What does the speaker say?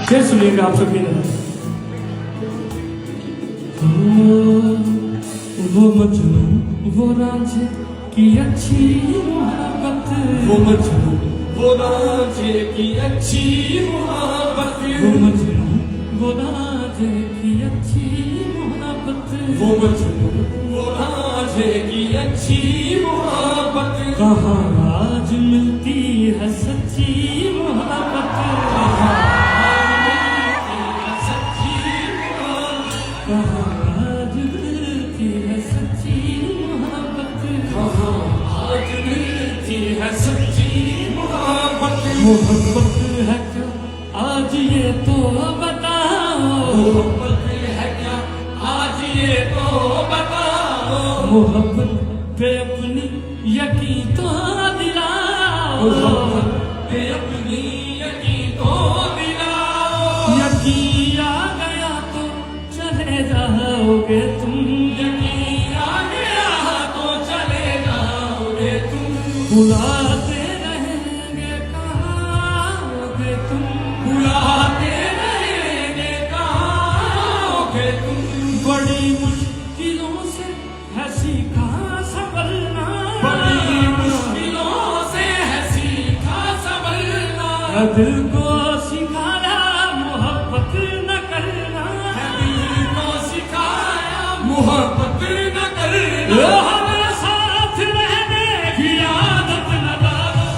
शेर सुनिएगा आप सबकी नजर। वो मजनू वो रांझे की अच्छी मोहब्बत, वो मजनू वो रांझे की अच्छी मोहब्बत, वो मजनू वो रांझे की अच्छी मोहब्बत, वो मजनू वो रांझे की अच्छी मोहब्बत। कहाँ आज मिलती है सच्ची मोहब्बत, कहाँ आज मिलती है सच्ची मोहब्बत, कहाँ आज मिलती है सच्ची मोहब्बत। मोहब्बत है क्या आज ये तो बताओ, मोहब्बत है क्या आज ये तो बताओ। मोहब्बत पे अपनी यकीन तो दिलाओ, मोहब्बत पे अपनी यकीन तो दिलाओ। यकीन आ गया तो चले जाओगे तुम, यकीन आ गया तो चले जाओगे तुम। बुलाते रहेंगे कहाओगे तुम, बुलाते रहेंगे कहाओगे तुम। बड़ी मुश्किलों से है सीखा संभलना, बड़ी मुश्किलों से है सीखा संभलना। दिल को सिखाया मोहब्बत न करना, दिल को सिखाया मोहब्बत न करना। हमें साथ रहने की आदत न डालो,